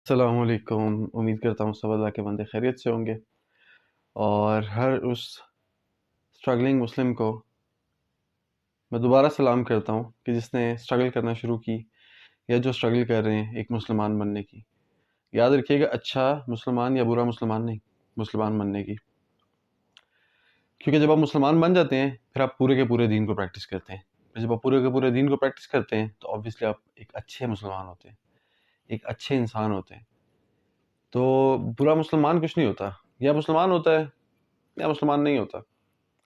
السلام علیکم۔ امید کرتا ہوں سب اللہ کے بندے خیریت سے ہوں گے، اور ہر اس اسٹرگلنگ مسلم کو میں دوبارہ سلام کرتا ہوں کہ جس نے اسٹرگل کرنا شروع کی یا جو اسٹرگل کر رہے ہیں ایک مسلمان بننے کی۔ یاد رکھیے گا، اچھا مسلمان یا برا مسلمان نہیں، مسلمان بننے کی، کیونکہ جب آپ مسلمان بن جاتے ہیں پھر آپ پورے کے پورے دین کو پریکٹس کرتے ہیں۔ پھر جب آپ پورے کے پورے دین کو پریکٹس کرتے ہیں تو آبویسلی آپ ایک اچھے مسلمان ہوتے ہیں، ایک اچھے انسان ہوتے ہیں۔ تو برا مسلمان کچھ نہیں ہوتا، یا مسلمان ہوتا ہے یا مسلمان نہیں ہوتا،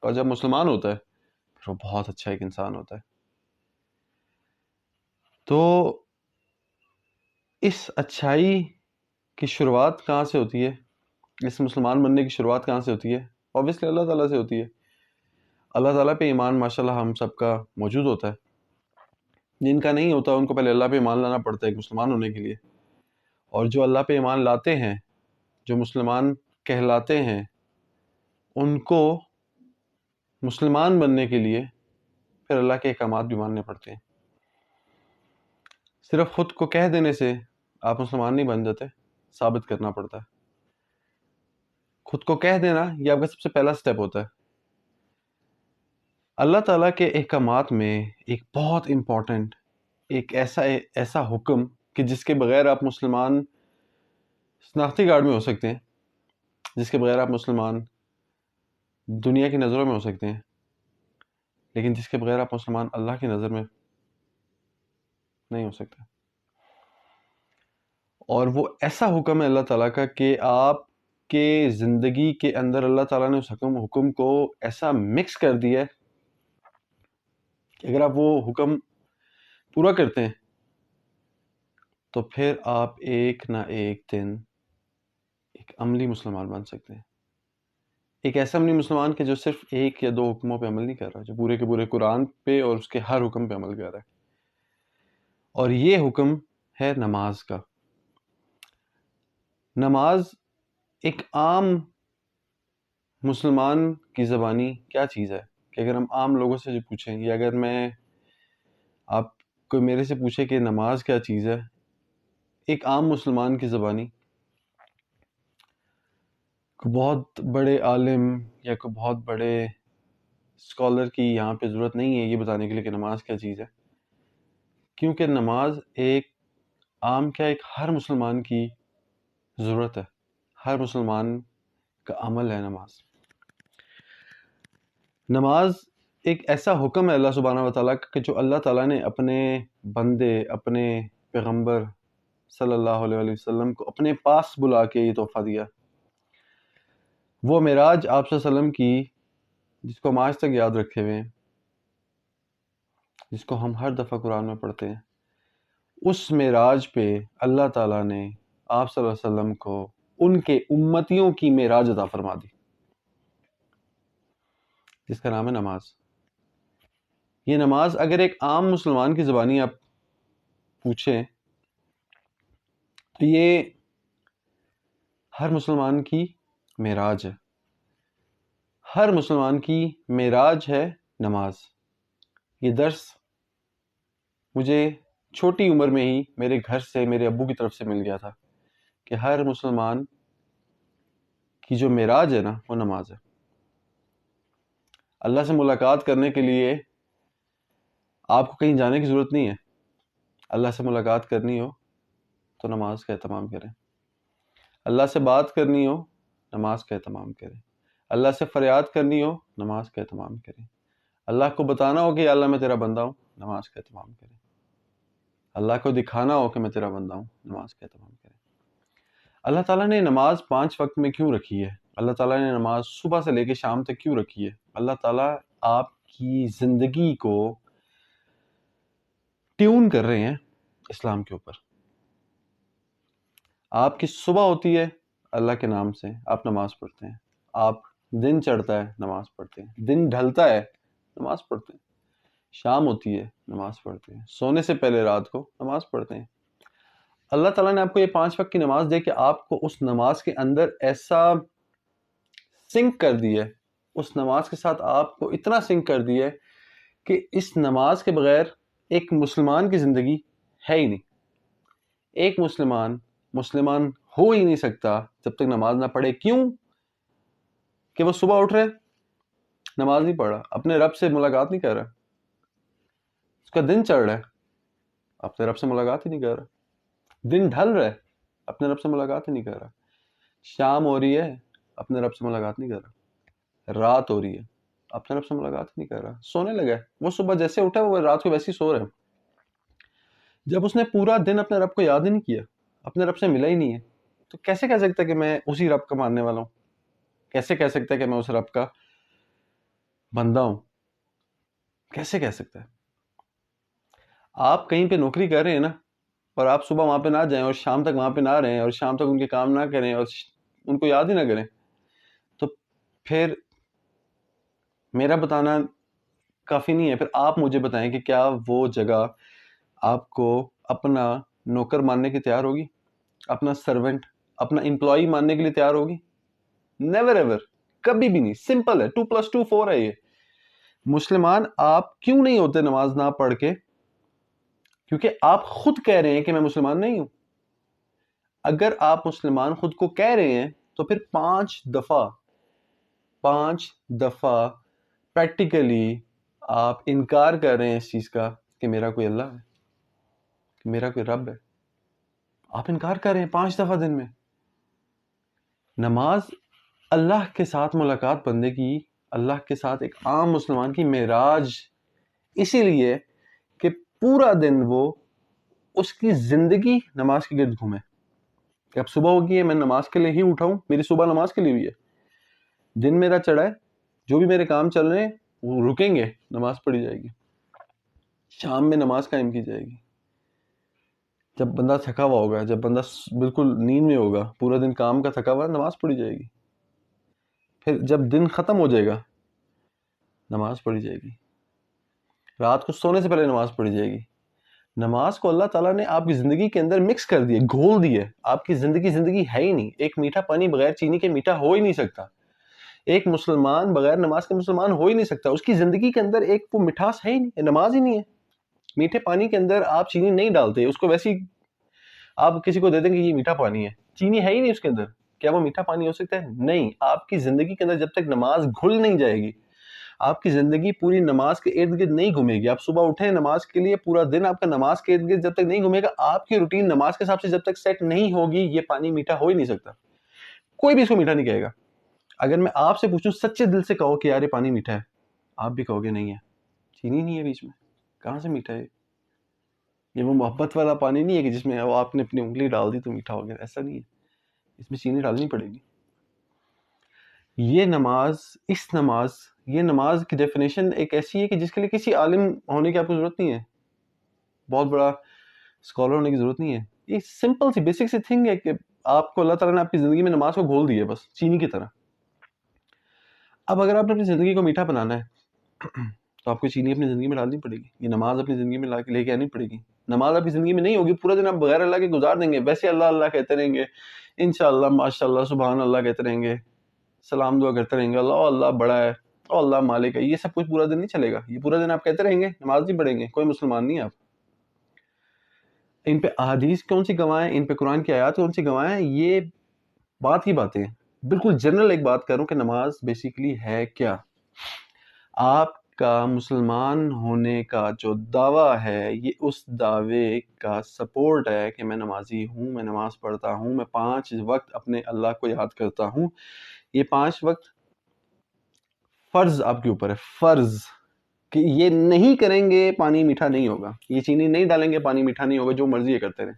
اور جب مسلمان ہوتا ہے پھر وہ بہت اچھا ایک انسان ہوتا ہے۔ تو اس اچھائی کی شروعات کہاں سے ہوتی ہے؟ اس مسلمان بننے کی شروعات کہاں سے ہوتی ہے؟ اوبیسلی اللہ تعالیٰ سے ہوتی ہے۔ اللہ تعالیٰ پہ ایمان ماشاءاللہ ہم سب کا موجود ہوتا ہے، جن کا نہیں ہوتا ان کو پہلے اللہ پہ ایمان لانا پڑتا ہے ایک مسلمان ہونے کے لیے، اور جو اللہ پہ ایمان لاتے ہیں، جو مسلمان کہلاتے ہیں، ان کو مسلمان بننے کے لیے پھر اللہ کے احکامات بھی ماننے پڑتے ہیں۔ صرف خود کو کہہ دینے سے آپ مسلمان نہیں بن جاتے، ثابت کرنا پڑتا ہے۔ خود کو کہہ دینا یہ آپ کا سب سے پہلا سٹیپ ہوتا ہے۔ اللہ تعالیٰ کے احکامات میں ایک بہت امپورٹنٹ ایک ایسا حکم کہ جس کے بغیر آپ مسلمان شناختی کارڈ میں ہو سکتے ہیں، جس کے بغیر آپ مسلمان دنیا کی نظروں میں ہو سکتے ہیں، لیکن جس کے بغیر آپ مسلمان اللہ کی نظر میں نہیں ہو سکتے۔ اور وہ ایسا حکم ہے اللہ تعالیٰ کا کہ آپ کے زندگی کے اندر اللہ تعالیٰ نے اس حکم کو ایسا مکس کر دیا ہے کہ اگر آپ وہ حکم پورا کرتے ہیں تو پھر آپ ایک نہ ایک دن ایک عملی مسلمان بن سکتے ہیں۔ ایک ایسا عملی مسلمان کہ جو صرف ایک یا دو حکموں پہ عمل نہیں کر رہا، جو پورے کے پورے قرآن پہ اور اس کے ہر حکم پہ عمل کر رہا ہے۔ اور یہ حکم ہے نماز کا۔ نماز ایک عام مسلمان کی زبانی کیا چیز ہے کہ اگر ہم عام لوگوں سے جو پوچھیں، یا اگر آپ کوئی میرے سے پوچھے کہ نماز کیا چیز ہے، ایک عام مسلمان کی زبانی، کوئی بہت بڑے عالم یا کوئی بہت بڑے اسکالر کی یہاں پہ ضرورت نہیں ہے یہ بتانے کے لیے کہ نماز کیا چیز ہے، کیونکہ نماز ایک ہر مسلمان کی ضرورت ہے، ہر مسلمان کا عمل ہے نماز۔ نماز ایک ایسا حکم ہے اللہ سبحانہ و تعالیٰ کا کہ جو اللہ تعالیٰ نے اپنے بندے، اپنے پیغمبر صلی اللہ علیہ وسلم کو اپنے پاس بلا کے یہ تحفہ دیا۔ وہ معراج آپ صلی اللہ علیہ وسلم کی، جس کو ہم آج تک یاد رکھے ہوئے ہیں، جس کو ہم ہر دفعہ قرآن میں پڑھتے ہیں، اس معراج پہ اللہ تعالیٰ نے آپ صلی اللہ علیہ وسلم کو ان کے امتیوں کی معراج عطا فرما دی، جس کا نام ہے نماز۔ یہ نماز اگر ایک عام مسلمان کی زبانی آپ پوچھیں تو یہ ہر مسلمان کی معراج ہے، ہر مسلمان کی معراج ہے نماز۔ یہ درس مجھے چھوٹی عمر میں ہی میرے گھر سے، میرے ابو کی طرف سے مل گیا تھا کہ ہر مسلمان کی جو معراج ہے نا وہ نماز ہے۔ اللہ سے ملاقات کرنے کے لیے آپ کو کہیں جانے کی ضرورت نہیں ہے۔ اللہ سے ملاقات کرنی ہو تو نماز کا اہتمام کریں، اللہ سے بات کرنی ہو نماز کا اہتمام کریں، اللہ سے فریاد کرنی ہو نماز کا اہتمام کریں، اللہ کو بتانا ہو کہ اللہ میں تیرا بندہ ہوں، نماز کا اہتمام کریں، اللہ کو دکھانا ہو کہ میں تیرا بندہ ہوں، نماز کا اہتمام کریں۔ اللہ تعالیٰ نے نماز 5 وقت میں کیوں رکھی ہے؟ اللہ تعالیٰ نے نماز صبح سے لے کے شام تک کیوں رکھی ہے؟ اللہ تعالیٰ آپ کی زندگی کو ٹیون کر رہے ہیں اسلام کے اوپر۔ آپ کی صبح ہوتی ہے اللہ کے نام سے، آپ نماز پڑھتے ہیں، آپ دن چڑھتا ہے نماز پڑھتے ہیں، دن ڈھلتا ہے نماز پڑھتے ہیں، شام ہوتی ہے نماز پڑھتے ہیں، سونے سے پہلے رات کو نماز پڑھتے ہیں۔ اللہ تعالیٰ نے آپ کو یہ 5 وقت کی نماز دے کہ آپ کو اس نماز کے اندر ایسا سنک کر دیا ہے، اس نماز کے ساتھ آپ کو اتنا سنک کر دیا ہے کہ اس نماز کے بغیر ایک مسلمان کی زندگی ہے ہی نہیں۔ ایک مسلمان مسلمان ہو ہی نہیں سکتا جب تک نماز نہ پڑھے. کیوں؟ کہ وہ صبح اٹھ رہے نماز نہیں پڑھ رہا, اپنے رب سے ملاقات نہیں کر رہا, اس کا دن چڑھ رہا ہے اپنے رب سے ملاقات ہی نہیں کر رہا, دن ڈھل رہا ہے اپنے رب سے ملاقات ہی نہیں کر رہا, شام ہو رہی ہے اپنے رب سے ملاقات نہیں کر رہا, رات ہو رہی ہے اپنے رب سے ملاقات ہی نہیں کر رہا, سونے لگا ہے. وہ صبح جیسے اٹھا وہ رات کو ویسے ہی سو رہے ہیں. جب اس نے پورا دن اپنے رب کو یاد ہی نہیں کیا, اپنے رب سے ملا ہی نہیں ہے, تو کیسے کہہ سکتا ہے کہ میں اسی رب کا ماننے والا ہوں؟ کیسے کہہ سکتا ہے کہ میں اس رب کا بندہ ہوں؟ کیسے کہہ سکتا ہے؟ آپ کہیں پہ نوکری کر رہے ہیں نا, اور آپ صبح وہاں پہ نہ جائیں اور شام تک وہاں پہ نہ رہیں اور شام تک ان کے کام نہ کریں اور ان کو یاد ہی نہ کریں, تو پھر میرا بتانا کافی نہیں ہے. پھر آپ مجھے بتائیں کہ کیا وہ جگہ آپ کو اپنا نوکر ماننے کی تیار ہوگی, اپنا سرونٹ, اپنا امپلائی ماننے کے لیے تیار ہوگی؟ نیور ایور, کبھی بھی نہیں. سمپل ہے, 2+2 4 ہے. یہ مسلمان آپ کیوں نہیں ہوتے نماز نہ پڑھ کے؟ کیونکہ آپ خود کہہ رہے ہیں کہ میں مسلمان نہیں ہوں. اگر آپ مسلمان خود کو کہہ رہے ہیں تو پھر 5 دفعہ پریکٹیکلی آپ انکار کر رہے ہیں اس چیز کا کہ میرا کوئی اللہ ہے, کہ میرا کوئی رب ہے. آپ انکار کر رہے ہیں 5 دفعہ دن میں. نماز اللہ کے ساتھ ملاقات بندے کی, اللہ کے ساتھ ایک عام مسلمان کی معراج اسی لیے کہ پورا دن وہ اس کی زندگی نماز کے گرد گھومے. کہ اب صبح ہوگی ہے, میں نماز کے لیے ہی اٹھا ہوں, میری صبح نماز کے لیے ہوئی ہے, دن میرا چڑھا ہے, جو بھی میرے کام چل رہے ہیں وہ رکیں گے, نماز پڑھی جائے گی. شام میں نماز قائم کی جائے گی. جب بندہ تھکا ہوا ہوگا, جب بندہ بالکل نیند میں ہوگا, پورا دن کام کا تھکا ہوا, نماز پڑھی جائے گی. پھر جب دن ختم ہو جائے گا نماز پڑھی جائے گی. رات کو سونے سے پہلے نماز پڑھی جائے گی. نماز کو اللہ تعالیٰ نے آپ کی زندگی کے اندر مکس کر دیے, گھول دیے. آپ کی زندگی ہے ہی نہیں. ایک میٹھا پانی بغیر چینی کے میٹھا ہو ہی نہیں سکتا. ایک مسلمان بغیر نماز کے مسلمان ہو ہی نہیں سکتا. اس کی زندگی کے اندر ایک وہ مٹھاس ہے ہی نہیں, نماز ہی نہیں ہے. میٹھے پانی کے اندر آپ چینی نہیں ڈالتے, اس کو ویسے ہی آپ کسی کو دے دیں کہ یہ میٹھا پانی ہے, چینی ہے ہی نہیں اس کے اندر. کیا وہ میٹھا پانی ہو سکتا ہے؟ نہیں. آپ کی زندگی کے اندر جب تک نماز گھل نہیں جائے گی, آپ کی زندگی پوری نماز کے ارد گرد نہیں گھومے گی. آپ صبح اٹھیں نماز کے لیے, پورا دن آپ کا نماز کے ارد گرد جب تک نہیں گھومے گا, آپ کی روٹین نماز کے حساب سے جب تک سیٹ نہیں ہوگی, یہ پانی میٹھا ہو ہی نہیں سکتا. کوئی بھی اس کو میٹھا نہیں کہے گا. اگر میں آپ سے پوچھوں سچے دل سے کہو کہ یار یہ پانی میٹھا ہے, آپ بھی کہو گے نہیں ہے, چینی نہیں ہے بیچ میں, کہاں سے میٹھا ہے. یہ وہ محبت والا پانی نہیں ہے کہ جس میں آپ نے اپنی انگلی ڈال دی تو میٹھا ہو گیا, ایسا نہیں ہے. اس میں چینی ڈالنی پڑے گی. یہ نماز کی ڈیفینیشن ایک ایسی ہے کہ جس کے لیے کسی عالم ہونے کی آپ کو ضرورت نہیں ہے, بہت بڑا اسکالر ہونے کی ضرورت نہیں ہے. یہ سمپل سی بیسک سی تھنگ ہے کہ آپ کو اللہ تعالیٰ نے آپ کی زندگی میں نماز کو گھول دی ہے, بس چینی کی طرح. اب اگر آپ نے اپنی زندگی کو میٹھا بنانا ہے تو آپ کو چینی اپنی زندگی میں ڈالنی پڑے گی. یہ نماز اپنی زندگی میں لے کے آنی پڑے گی. نماز آپ کی زندگی میں نہیں ہوگی, پورا دن آپ بغیر اللہ کے گزار دیں گے, ویسے اللہ اللہ کہتے رہیں گے, انشاءاللہ ماشاءاللہ سبحان اللہ کہتے رہیں گے, سلام دعا کرتے رہیں گے, اللہ اللہ بڑا ہے, اللہ مالک ہے. یہ سب کچھ پورا دن نہیں چلے گا. یہ پورا دن آپ کہتے رہیں گے, نماز نہیں پڑھیں گے, کوئی مسلمان نہیں آپ. ان پہ احادیث کون سی گواہیں, ان پہ قرآن کی آیات کون سی گواہیں, یہ بات ہی باتیں ہیں. بالکل جنرل ایک بات کروں کہ نماز بیسیکلی ہے کیا. آپ کا مسلمان ہونے کا جو دعویٰ ہے, یہ اس دعوے کا سپورٹ ہے کہ میں نمازی ہوں, میں نماز پڑھتا ہوں, میں 5 وقت اپنے اللہ کو یاد کرتا ہوں. یہ 5 وقت فرض آپ کے اوپر ہے, فرض کہ یہ نہیں کریں گے پانی میٹھا نہیں ہوگا, یہ چینی نہیں ڈالیں گے پانی میٹھا نہیں ہوگا. جو مرضی کرتے رہیں,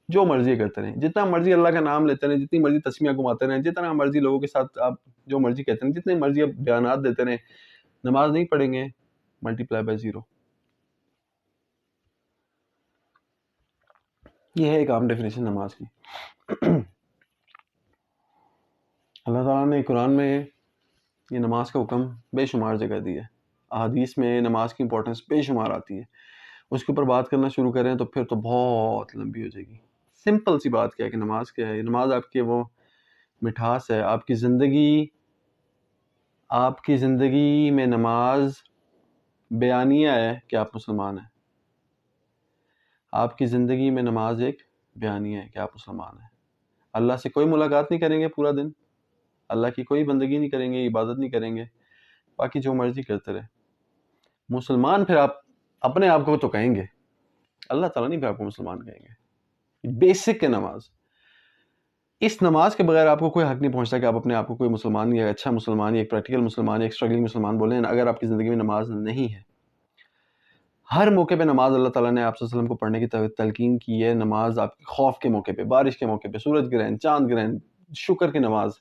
جو مرضی کرتے رہیں, جتنا مرضی اللہ کا نام لیتے رہیں, جتنی مرضی تسمیہ گھماتے رہیں, جتنا مرضی لوگوں کے ساتھ آپ جو مرضی کہتے رہیں, جتنے مرضی آپ بیانات دیتے رہیں, نماز نہیں پڑھیں گے, ملٹیپلائی بائی 0. یہ ہے ایک عام ڈیفینیشن نماز کی. اللہ تعالیٰ نے قرآن میں یہ نماز کا حکم بے شمار جگہ دی ہے. احادیث میں نماز کی امپورٹنس بے شمار آتی ہے. اس کے اوپر بات کرنا شروع کریں تو پھر تو بہت لمبی ہو جائے گی. سمپل سی بات کیا ہے کہ نماز کیا ہے. نماز آپ کی وہ مٹھاس ہے. آپ کی زندگی میں نماز بیانیہ ہے کہ آپ مسلمان ہیں. آپ کی زندگی میں نماز ایک بیانیہ ہے کہ آپ مسلمان ہیں. اللہ سے کوئی ملاقات نہیں کریں گے پورا دن, اللہ کی کوئی بندگی نہیں کریں گے, عبادت نہیں کریں گے, باقی جو مرضی کرتے رہے. مسلمان پھر آپ اپنے آپ کو تو کہیں گے, اللہ تعالیٰ نہیں پھر آپ کو مسلمان کہیں گے. بیسک ہے نماز. اس نماز کے بغیر آپ کو کوئی حق نہیں پہنچتا کہ آپ اپنے آپ کو کوئی مسلمان یا اچھا مسلمان یا ایک پریکٹیکل مسلمان یا ایک اسٹرگلنگ مسلمان بولیں اگر آپ کی زندگی میں نماز نہیں ہے. ہر موقع پہ نماز اللہ تعالیٰ نے آپ صلی اللہ علیہ وسلم کو پڑھنے کی تلقین کی ہے. نماز آپ کے خوف کے موقع پہ, بارش کے موقع پہ, سورج گرہن, چاند گرہن, شکر کی نماز,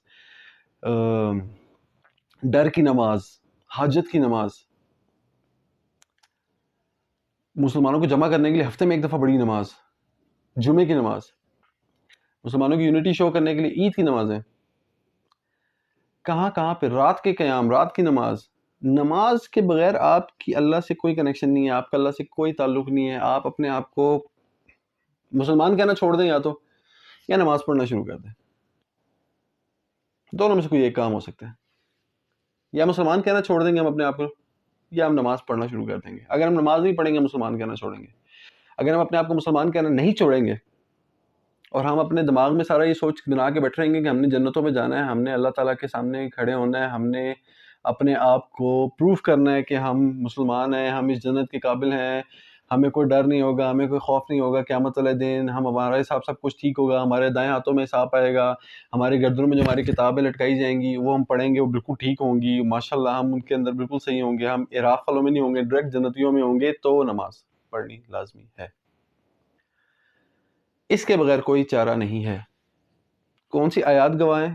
ڈر کی نماز, حاجت کی نماز, مسلمانوں کو جمع کرنے کے لیے ہفتے میں ایک دفعہ بڑی نماز, جمعے کی نماز, مسلمانوں کی یونٹی شو کرنے کے لیے عید کی نمازیں, کہاں کہاں پہ رات کے قیام, رات کی نماز. نماز کے بغیر آپ کی اللہ سے کوئی کنیکشن نہیں ہے, آپ کا اللہ سے کوئی تعلق نہیں ہے. آپ اپنے آپ کو مسلمان کہنا چھوڑ دیں یا نماز پڑھنا شروع کر دیں. دونوں میں سے کوئی ایک کام ہو سکتا ہے. یا مسلمان کہنا چھوڑ دیں گے ہم اپنے آپ کو, یا ہم نماز پڑھنا شروع کر دیں گے. اگر ہم نماز نہیں پڑھیں گے مسلمان کہنا چھوڑیں گے. اگر ہم اپنے آپ کو مسلمان کہنا نہیں چھوڑیں گے اور ہم اپنے دماغ میں سارا یہ سوچ بنا کے بیٹھ رہیں گے کہ ہم نے جنتوں میں جانا ہے, ہم نے اللہ تعالیٰ کے سامنے کھڑے ہونا ہے, ہم نے اپنے آپ کو پروف کرنا ہے کہ ہم مسلمان ہیں, ہم اس جنت کے قابل ہیں, ہمیں کوئی ڈر نہیں ہوگا, ہمیں کوئی خوف نہیں ہوگا قیامت والے دن, ہمارے حساب سب کچھ ٹھیک ہوگا, ہمارے دائیں ہاتھوں میں حساب آئے گا, ہمارے گردنوں میں جو ہماری کتابیں لٹکائی جائیں گی وہ ہم پڑھیں گے, وہ بالکل ٹھیک ہوں گی, ماشاءاللہ ہم ان کے اندر بالکل صحیح ہوں گے, ہم عراق والوں میں نہیں ہوں گے, ڈائریکٹ جنتیوں میں ہوں گے, تو نماز پڑھنی لازمی ہے. اس کے بغیر کوئی چارہ نہیں ہے. کون سی آیات گوائیں,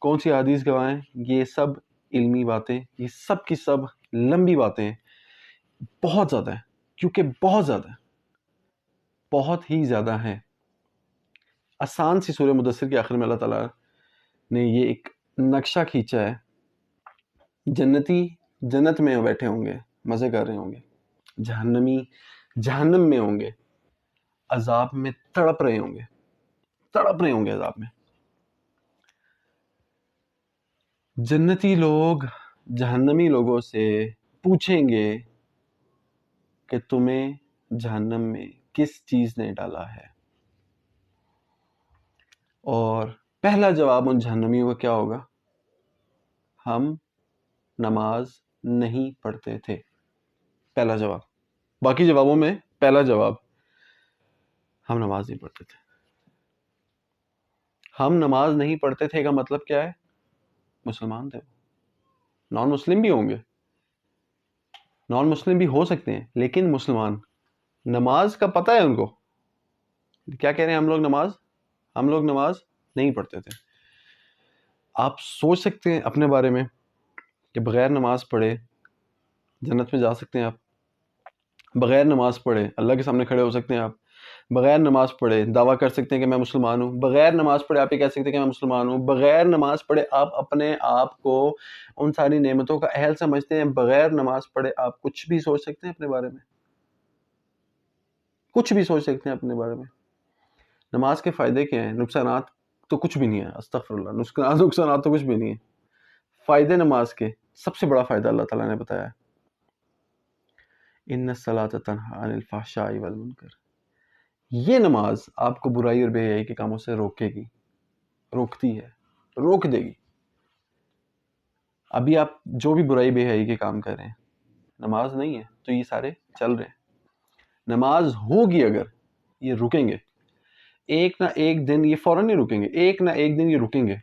کون سی حدیث گوائیں, یہ سب علمی باتیں, یہ سب کی سب لمبی باتیں ہیں, بہت زیادہ ہیں, کیونکہ بہت زیادہ ہیں, بہت ہی زیادہ ہیں. آسان سی سورہ مدثر کے آخر میں اللہ تعالیٰ نے یہ ایک نقشہ کھینچا ہے. جنتی جنت میں بیٹھے ہوں گے, مزے کر رہے ہوں گے, جہنمی جہنم میں ہوں گے, عذاب میں تڑپ رہے ہوں گے عذاب میں. جنتی لوگ جہنمی لوگوں سے پوچھیں گے کہ تمہیں جہنم میں کس چیز نے ڈالا ہے, اور پہلا جواب ان جہنمیوں کا کیا ہوگا؟ ہم نماز نہیں پڑھتے تھے. پہلا جواب. باقی جوابوں میں پہلا جواب ہم نماز نہیں پڑھتے تھے. ہم نماز نہیں پڑھتے تھے کا مطلب کیا ہے؟ مسلمان تھے. نان مسلم بھی ہوں گے, نان مسلم بھی ہو سکتے ہیں, لیکن مسلمان. نماز کا پتہ ہے ان کو. کیا کہہ رہے ہیں ہم لوگ نماز نہیں پڑھتے تھے. آپ سوچ سکتے ہیں اپنے بارے میں کہ بغیر نماز پڑھے جنت میں جا سکتے ہیں آپ. بغیر نماز پڑھے اللہ کے سامنے کھڑے ہو سکتے ہیں آپ. بغیر نماز پڑھے دعویٰ کر سکتے ہیں کہ میں مسلمان ہوں. بغیر نماز پڑھے آپ یہ کہہ سکتے ہیں کہ میں مسلمان ہوں. بغیر نماز پڑھے آپ اپنے آپ کو ان ساری نعمتوں کا اہل سمجھتے ہیں. بغیر نماز پڑھے آپ کچھ بھی سوچ سکتے ہیں اپنے بارے میں, کچھ بھی سوچ سکتے ہیں اپنے بارے میں. نماز کے فائدے کیا ہیں؟ نقصانات تو کچھ بھی نہیں ہے, استغفر اللہ, نقصانات تو کچھ بھی نہیں ہے. فائدے نماز کے, سب سے بڑا فائدہ اللہ تعالیٰ نے بتایا ہے, ان الصلاۃ تنہی عن الفحشاء والمنکر. یہ نماز آپ کو برائی اور بے حیائی کے کاموں سے روکتی ہے, روک دے گی. ابھی آپ جو بھی برائی بے حیائی کے کام کر رہے ہیں, نماز نہیں ہے تو یہ سارے چل رہے ہیں. نماز ہوگی اگر, یہ رکیں گے. ایک نہ ایک دن یہ فوراً نہیں رکیں گے, ایک نہ ایک دن یہ رکیں گے,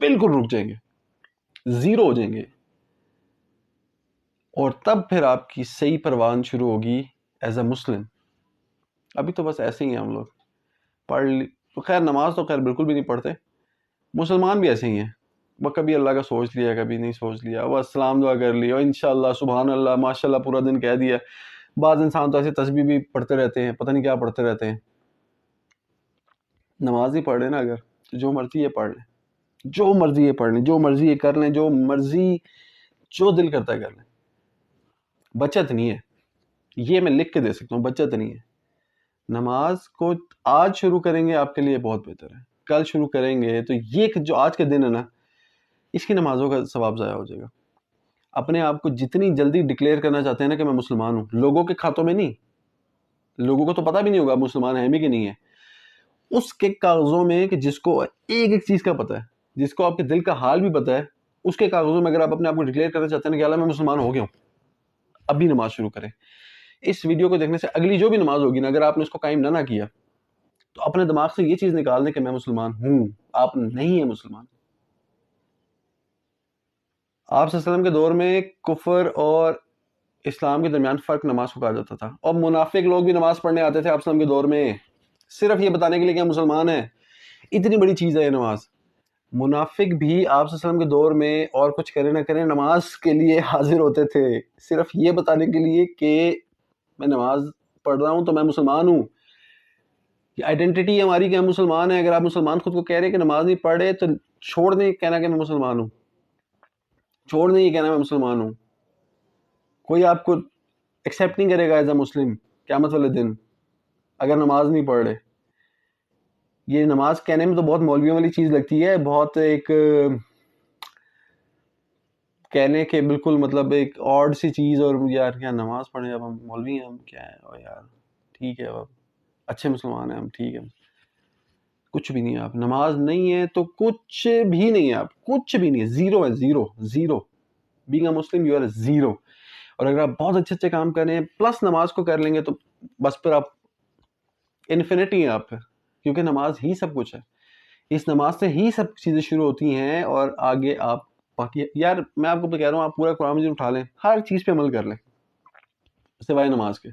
بالکل رک جائیں گے, زیرو ہو جائیں گے. اور تب پھر آپ کی صحیح پروان شروع ہوگی ایز اے مسلم. ابھی تو بس ایسے ہی ہیں ہم لوگ, پڑھ لی خیر, نماز تو خیر بالکل بھی نہیں پڑھتے. مسلمان بھی ایسے ہی ہیں, وہ کبھی اللہ کا سوچ لیا, کبھی نہیں سوچ لیا, وہ سلام دعا کر لی, اور انشاءاللہ سبحان اللہ ماشاءاللہ پورا دن کہہ دیا. بعض انسان تو ایسے تسبیح بھی پڑھتے رہتے ہیں, پتہ نہیں کیا پڑھتے رہتے ہیں. نماز ہی پڑھ لیں نا اگر, جو مرضی یہ پڑھ لیں, جو مرضی یہ پڑھ لیں, جو مرضی یہ کر لیں, جو مرضی جو دل کرتا ہے کر لیں. بچت نہیں ہے, یہ میں لکھ کے دے سکتا ہوں, بچت نہیں ہے. نماز کو آج شروع کریں گے آپ کے لیے بہت بہتر ہے. کل شروع کریں گے تو یہ جو آج کا دن ہے نا, اس کی نمازوں کا ثواب ضائع ہو جائے گا. اپنے آپ کو جتنی جلدی ڈکلیئر کرنا چاہتے ہیں نا کہ میں مسلمان ہوں, لوگوں کے کھاتوں میں نہیں, لوگوں کو تو پتہ بھی نہیں ہوگا مسلمان ہیں بھی کہ نہیں ہے, اس کے کاغذوں میں کہ جس کو ایک ایک چیز کا پتہ ہے, جس کو آپ کے دل کا حال بھی پتہ ہے, اس کے کاغذوں میں اگر آپ اپنے آپ کو ڈکلیئر کرنا چاہتے ہیں کہ اللہ میں مسلمان ہو گیا ہوں, ابھی نماز شروع کریں. اس ویڈیو کو دیکھنے سے اگلی جو بھی نماز ہوگی نا, اگر آپ نے اس کو قائم نہ کیا تو اپنے دماغ سے یہ چیز نکال دیں کہ میں مسلمان ہوں. آپ نہیں ہیں مسلمان. آپ صلی اللہ علیہ وسلم کے دور میں کفر اور اسلام کے درمیان فرق نماز کو کہا جاتا تھا, اور منافق لوگ بھی نماز پڑھنے آتے تھے آپ صلی اللہ علیہ وسلم کے دور میں, صرف یہ بتانے کے لیے کہ ہم مسلمان ہیں. اتنی بڑی چیز ہے یہ نماز. منافق بھی آپ صلی اللہ علیہ وسلم کے دور میں اور کچھ کرے نہ کرے نماز کے لیے حاضر ہوتے تھے, صرف یہ بتانے کے لیے کہ میں نماز پڑھ رہا ہوں تو میں مسلمان ہوں. یہ آئیڈینٹی ہماری کہ ہم مسلمان ہیں. اگر آپ مسلمان خود کو کہہ رہے ہیں کہ نماز نہیں پڑھ رہے تو چھوڑ دیں کہنا کہ میں مسلمان ہوں, چھوڑ دیں یہ کہنا میں مسلمان ہوں. کوئی آپ کو ایکسیپٹ نہیں کرے گا ایز اے مسلم قیامت والے دن اگر نماز نہیں پڑھ رہے. یہ نماز کہنے میں تو بہت مولویوں والی چیز لگتی ہے, بہت ایک کہنے کے بالکل مطلب ایک آڈ سی چیز, اور یار کیا نماز پڑھیں اب ہم مولوی ہیں, ہم کیا ہے, اور یار ٹھیک ہے اب اچھے مسلمان ہیں ہم, ٹھیک ہے. کچھ بھی نہیں ہے. آپ نماز نہیں ہے تو کچھ بھی نہیں ہے, آپ کچھ بھی نہیں ہے, زیرو ہے, zero zero. Being a Muslim you are zero. اور اگر آپ بہت اچھے اچھے کام کریں پلس نماز کو کر لیں گے تو بس پھر آپ انفینٹی ہیں آپ پھر, کیونکہ نماز ہی سب کچھ ہے. اس نماز سے ہی سب چیزیں شروع ہوتی ہیں اور آگے آپ باقی. یار میں آپ کو کہہ رہا ہوں, آپ پورا قرآن مجید اٹھا لیں, ہر چیز پہ عمل کر لیں سوائے نماز کے,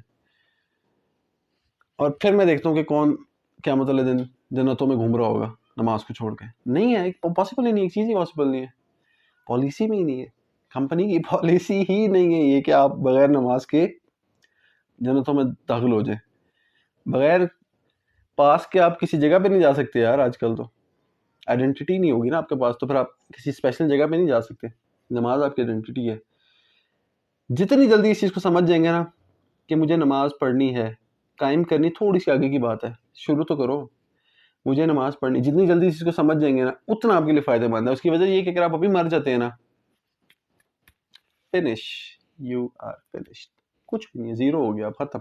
اور پھر میں دیکھتا ہوں کہ کون قیامت والے دن جنتوں میں گھوم رہا ہوگا نماز کو چھوڑ کے. نہیں ہے, پاسبل ہی نہیں, ایک چیز ہی پاسبل نہیں ہے, پالیسی میں ہی نہیں ہے, کمپنی کی پالیسی ہی نہیں ہے یہ کہ آپ بغیر نماز کے جنتوں میں داخل ہو جائیں. بغیر پاس کے آپ کسی جگہ پہ نہیں جا سکتے یار. آج کل تو آئیڈینٹی نہیں ہوگی نا آپ کے پاس, تو پھر آپ کسی اسپیشل جگہ پہ نہیں جا سکتے. نماز آپ کی آئیڈینٹی ہے. جتنی جلدی اس چیز کو سمجھ جائیں گے نا کہ مجھے نماز پڑھنی ہے, قائم کرنی تھوڑی سی آگے کی بات ہے, شروع تو کرو, مجھے نماز پڑھنی. جتنی جلدی اس چیز کو سمجھ جائیں گے نا اتنا آپ کے لیے فائدہ مند ہے. اس کی وجہ یہ کہ اگر آپ ابھی مر جاتے ہیں نا, فنش, یو آر فنشڈ, کچھ بھی نہیں, زیرو ہو گیا, آپ ختم.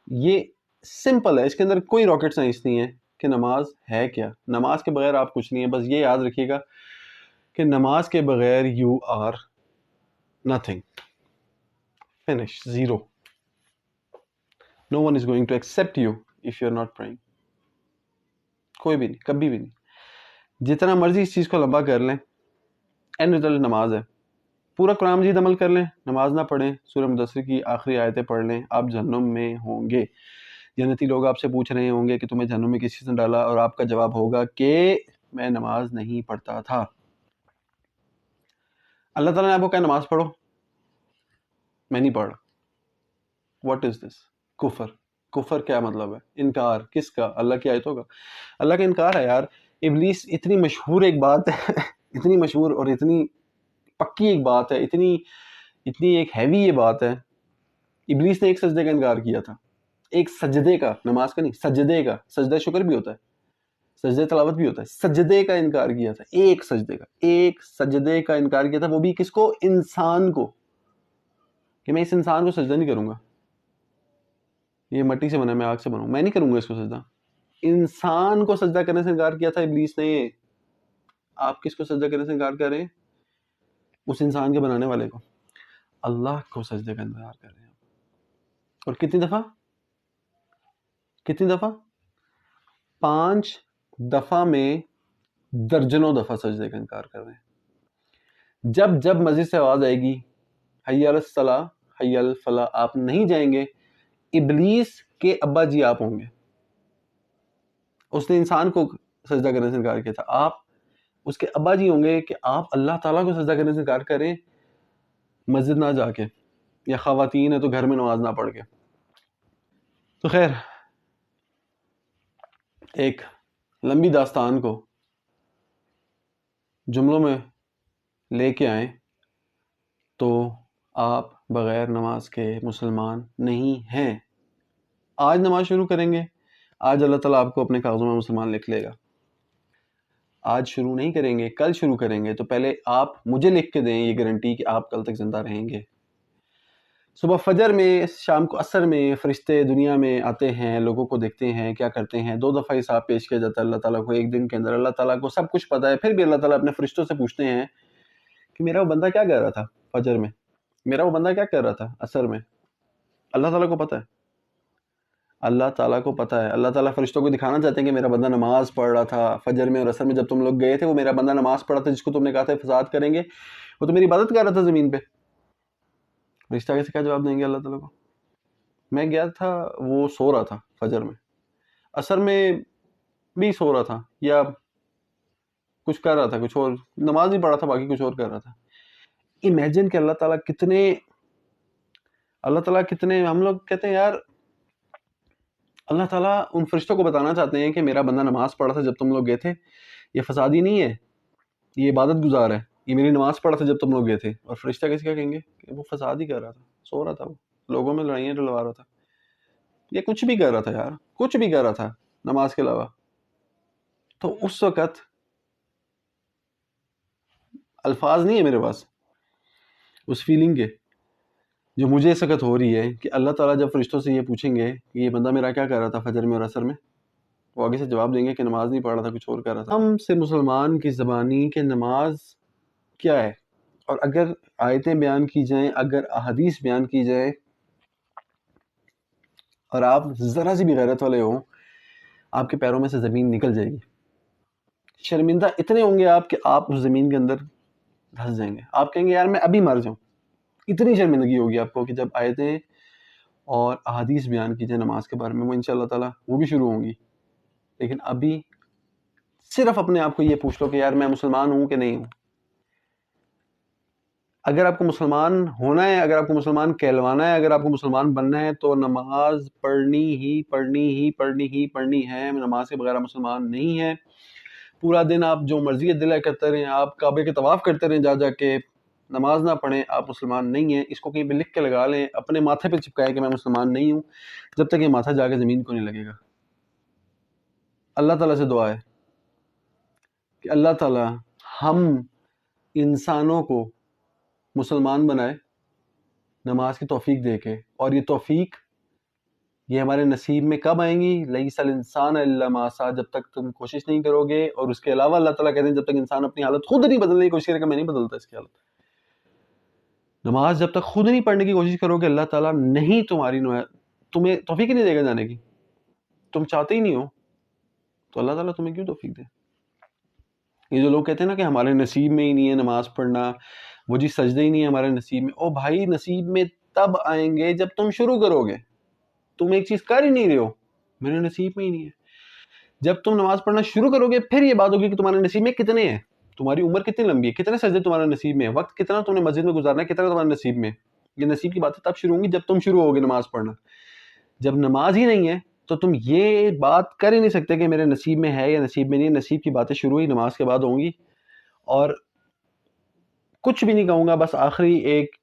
یہ سمپل ہے, اس کے اندر کوئی راکٹ سائنس نہیں ہے کہ نماز ہے کیا. نماز کے بغیر آپ کچھ نہیں ہے. بس یہ یاد رکھیے گا کہ نماز کے بغیر you are nothing, finish, zero. No one is going to accept you if you are not praying. کوئی بھی نہیں, کبھی بھی نہیں. جتنا مرضی اس چیز کو لمبا کر لیں, اینڈ ریزلٹ نماز ہے. پورا قرآن مجید عمل کر لیں, نماز نہ پڑھیں, سورہ مدثر کی آخری آیتیں پڑھ لیں, آپ جہنم میں ہوں گے. جنتی لوگ آپ سے پوچھ رہے ہوں گے کہ تمہیں جہنم میں کس چیز نے ڈالا, اور آپ کا جواب ہوگا کہ میں نماز نہیں پڑھتا تھا. اللہ تعالیٰ نے آپ کو کہا نماز پڑھو, میں نہیں پڑھ. واٹ از دس؟ کفر. کفر کیا مطلب ہے؟ انکار. کس کا؟ اللہ کی آیتوں کا. اللہ کا انکار ہے یار. ابلیس اتنی مشہور ایک بات ہے اتنی مشہور اور اتنی پکی ایک بات ہے, اتنی ایک ہیوی یہ بات ہے. ابلیس نے ایک سجدے کا انکار کیا تھا, ایک سجدے کا, نماز کا نہیں, سجدے کا. سجدہ شکر بھی ہوتا ہے, سجدے تلاوت بھی ہوتا ہے. سجدے کا انکار کیا تھا, ایک سجدے کا انکار کیا تھا. وہ بھی کس کو؟ انسان کو, کہ میں اس انسان کو سجدہ نہیں کروں گا, یہ مٹی سے بنا, میں آگ سے بناؤں, میں نہیں کروں گا اس کو سجدہ. انسان کو سجدہ کرنے سے انکار کیا تھا ابلیس نے. آپ کس کو سجدہ کرنے سے انکار کر رہے ہیں؟ اس انسان کے بنانے والے کو. اللہ کو سجدے کا انکار کر رہے ہیں. اور کتنی دفعہ 5 دفعہ میں درجنوں دفعہ سجدے کا انکار کر رہے ہیں. جب مسجد سے آواز آئے گی حی علی الصلاۃ, حی علی الفلاح, آپ نہیں جائیں گے. ابلیس کے ابا جی آپ ہوں گے. اس نے انسان کو سجدہ کرنے سے انکار کیا تھا, آپ اس کے ابا جی ہوں گے کہ آپ اللہ تعالیٰ کو سجدہ کرنے سے انکار کریں مسجد نہ جا کے, یا خواتین ہے تو گھر میں نماز نہ پڑھ کے. تو خیر, ایک لمبی داستان کو جملوں میں لے کے آئیں تو آپ بغیر نماز کے مسلمان نہیں ہیں. آج نماز شروع کریں گے, آج اللہ تعالیٰ آپ کو اپنے کاغذوں میں مسلمان لکھ لے گا. آج شروع نہیں کریں گے, کل شروع کریں گے, تو پہلے آپ مجھے لکھ کے دیں یہ گارنٹی کہ آپ کل تک زندہ رہیں گے. صبح فجر میں، شام کو عصر میں فرشتے دنیا میں آتے ہیں، لوگوں کو دیکھتے ہیں کیا کرتے ہیں. 2 دفعہ حساب پیش کیا جاتا ہے اللہ تعالیٰ کو ایک دن کے اندر. اللہ تعالیٰ کو سب کچھ پتہ ہے، پھر بھی اللہ تعالیٰ اپنے فرشتوں سے پوچھتے ہیں کہ میرا وہ بندہ کیا کر رہا تھا فجر میں، میرا وہ بندہ کیا کر رہا تھا عصر میں. اللہ تعالیٰ کو پتہ ہے، اللہ تعالیٰ کو پتہ ہے. اللہ تعالیٰ فرشتوں کو دکھانا چاہتے ہیں کہ میرا بندہ نماز پڑھ رہا تھا فجر میں اور عصر میں. جب تم لوگ گئے تھے وہ میرا بندہ نماز پڑھ رہا تھا جس کو تم نے کہا تھا فساد کریں گے، وہ تو میری عبادت کر رہا تھا زمین پہ. فرشتہ کیسے کیا جواب دیں گے اللہ تعالیٰ کو؟ میں گیا تھا، وہ سو رہا تھا فجر میں، عصر میں بھی سو رہا تھا یا کچھ کر رہا تھا، کچھ اور نماز نہیں پڑھ رہا تھا، باقی کچھ اور کر رہا تھا. امیجن کہ اللہ تعالیٰ کتنے ہم لوگ کہتے ہیں یار اللہ تعالیٰ ان فرشتوں کو بتانا چاہتے ہیں کہ میرا بندہ نماز پڑھ رہا تھا جب تم لوگ گئے تھے، یہ فسادی نہیں ہے، یہ عبادت گزار ہے، یہ میری نماز پڑھ رہا تھا جب تم لوگ گئے تھے. اور فرشتہ کیسے کیا کہیں گے کہ وہ فساد ہی کر رہا تھا، سو رہا تھا، وہ لوگوں میں لڑائیاں ڈلوا رہا تھا، یہ کچھ بھی کر رہا تھا یار، کچھ بھی کر رہا تھا نماز کے علاوہ. تو اس وقت الفاظ نہیں ہے میرے پاس اس فیلنگ کے جو مجھے اس وقت ہو رہی ہے کہ اللہ تعالیٰ جب فرشتوں سے یہ پوچھیں گے کہ یہ بندہ میرا کیا کر رہا تھا فجر میں اور عصر میں، وہ آگے سے جواب دیں گے کہ نماز نہیں پڑھ رہا تھا، کچھ اور کر رہا تھا. ہم سے مسلمان کی زبانی کہ نماز کیا ہے، اور اگر آیتیں بیان کی جائیں، اگر احادیث بیان کی جائیں اور آپ ذرا سی بھی غیرت والے ہوں، آپ کے پیروں میں سے زمین نکل جائے گی. شرمندہ اتنے ہوں گے آپ کہ آپ اس زمین کے اندر دھس جائیں گے. آپ کہیں گے یار میں ابھی مر جاؤں. اتنی شرمندگی ہوگی آپ کو کہ جب آیتیں اور احادیث بیان کی جائیں نماز کے بارے میں، وہ انشاءاللہ تعالیٰ وہ بھی شروع ہوں گی. لیکن ابھی صرف اپنے آپ کو یہ پوچھ لو کہ یار میں مسلمان ہوں کہ نہیں ہوں. اگر آپ کو مسلمان ہونا ہے، اگر آپ کو مسلمان کہلوانا ہے، اگر آپ کو مسلمان بننا ہے تو نماز پڑھنی ہے. نماز کے بغیر مسلمان نہیں ہے. پورا دن آپ جو مرضی دل کرتے رہیں، آپ کعبے کے طواف کرتے رہیں جا کے، نماز نہ پڑھیں، آپ مسلمان نہیں ہیں. اس کو کہیں پہ لکھ کے لگا لیں، اپنے ماتھے پہ چپکائے کہ میں مسلمان نہیں ہوں، جب تک یہ ماتھا جا کے زمین کو نہیں لگے گا. اللہ تعالیٰ سے دعا ہے کہ اللہ تعالیٰ ہم انسانوں کو مسلمان بنائے نماز کی توفیق دے کے. اور یہ توفیق یہ ہمارے نصیب میں کب آئیں گی؟ لیس الانسان الا ما سعی، جب تک تم کوشش نہیں کرو گے. اور اس کے علاوہ اللہ تعالیٰ کہتے ہیں جب تک انسان اپنی حالت خود نہیں بدلنے کی کوشش کرے گا، میں نہیں بدلتا اس کی حالت. نماز جب تک خود نہیں پڑھنے کی کوشش کرو گے، اللہ تعالیٰ نہیں تمہیں توفیق ہی نہیں دے گا جانے کی. تم چاہتے ہی نہیں ہو تو اللہ تعالیٰ تمہیں کیوں توفیق دے؟ یہ جو لوگ کہتے ہیں نا کہ ہمارے نصیب میں ہی نہیں ہے نماز پڑھنا، وہ جی سجدے ہی نہیں ہے ہمارے نصیب میں. او بھائی نصیب میں تب آئیں گے جب تم شروع کرو گے. تم ایک چیز کر ہی نہیں رہے ہو، میرے نصیب میں ہی نہیں ہے. جب تم نماز پڑھنا شروع کرو گے پھر یہ بات ہوگی کہ تمہارے نصیب میں کتنے ہیں، تمہاری عمر کتنی لمبی ہے، کتنے سجدے تمہارے نصیب میں ہے، وقت کتنا تم نے مسجد میں گزارنا ہے، کتنا تمہارے نصیب میں. یہ نصیب کی باتیں تب شروع ہوں گی جب تم شروع ہوگے نماز پڑھنا. جب نماز ہی نہیں ہے تو تم یہ بات کر ہی نہیں سکتے کہ میرے نصیب میں ہے یا نصیب میں نہیں ہے. نصیب کی باتیں شروع ہی نماز کے بعد ہوں گی. اور کچھ بھی نہیں کہوں گا، بس آخری ایک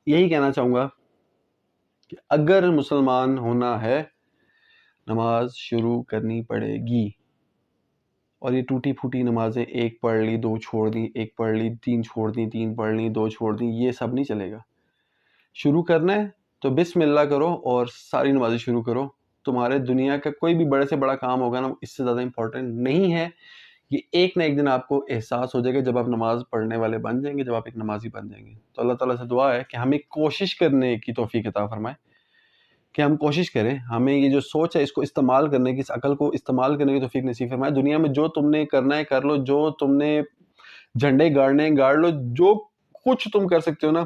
یہی کہنا چاہوں گا کہ اگر مسلمان ہونا ہے نماز شروع کرنی پڑے گی. اور یہ ٹوٹی پھوٹی نمازیں، ایک پڑھ لی 2 چھوڑ دی، ایک پڑھ لی 3 چھوڑ دی، 3 پڑھ لی 2 چھوڑ دی، یہ سب نہیں چلے گا. شروع کرنا ہے تو بسم اللہ کرو اور ساری نمازیں شروع کرو. تمہارے دنیا کا کوئی بھی بڑے سے بڑا کام ہوگا نا، اس سے زیادہ امپورٹنٹ نہیں ہے. یہ ایک نہ ایک دن آپ کو احساس ہو جائے گا جب آپ نماز پڑھنے والے بن جائیں گے، جب آپ ایک نمازی بن جائیں گے. تو اللہ تعالیٰ سے دعا ہے کہ ہمیں کوشش کرنے کی توفیق عطا فرمائے، کہ ہم کوشش کریں، ہمیں یہ جو سوچ ہے اس کو استعمال کرنے کی، اس عقل کو استعمال کرنے کی توفیق نصیب فرمائے. دنیا میں جو تم نے کرنا ہے کر لو، جو تم نے جھنڈے گاڑنے گاڑ لو، جو کچھ تم کر سکتے ہو نا،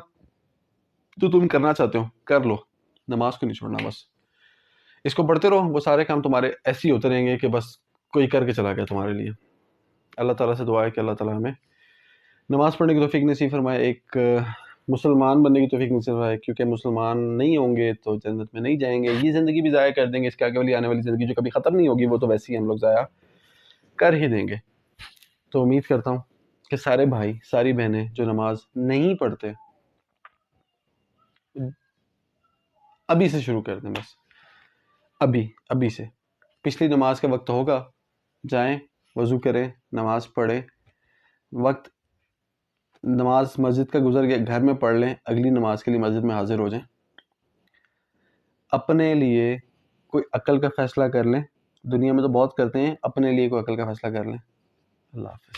جو تم کرنا چاہتے ہو کر لو. نماز کو نہیں چھوڑنا، بس اس کو پڑھتے رہو، وہ سارے کام تمہارے ایسے ہی ہوتے رہیں گے کہ بس کوئی کر کے چلا گیا تمہارے لیے. اللہ تعالیٰ سے دعا ہے کہ اللہ تعالیٰ ہمیں نماز پڑھنے کی توفیق نصیب فرمائے، ایک مسلمان بننے کی توفیق نصیب فرمائے. کیونکہ مسلمان نہیں ہوں گے تو جنت میں نہیں جائیں گے. یہ زندگی بھی ضائع کر دیں گے، اس کے آگے والی آنے والی زندگی جو کبھی ختم نہیں ہوگی وہ تو ویسے ہی ہم لوگ ضائع کر ہی دیں گے. تو امید کرتا ہوں کہ سارے بھائی ساری بہنیں جو نماز نہیں پڑھتے ابھی سے شروع کر دیں. بس ابھی سے. پچھلی نماز کا وقت ہوگا، جائیں وضو کریں، نماز پڑھیں. وقت نماز مسجد کا گزر گیا، گھر میں پڑھ لیں، اگلی نماز کے لیے مسجد میں حاضر ہو جائیں. اپنے لیے کوئی عقل کا فیصلہ کر لیں. دنیا میں تو بہت کرتے ہیں، اپنے لیے کوئی عقل کا فیصلہ کر لیں. اللہ حافظ.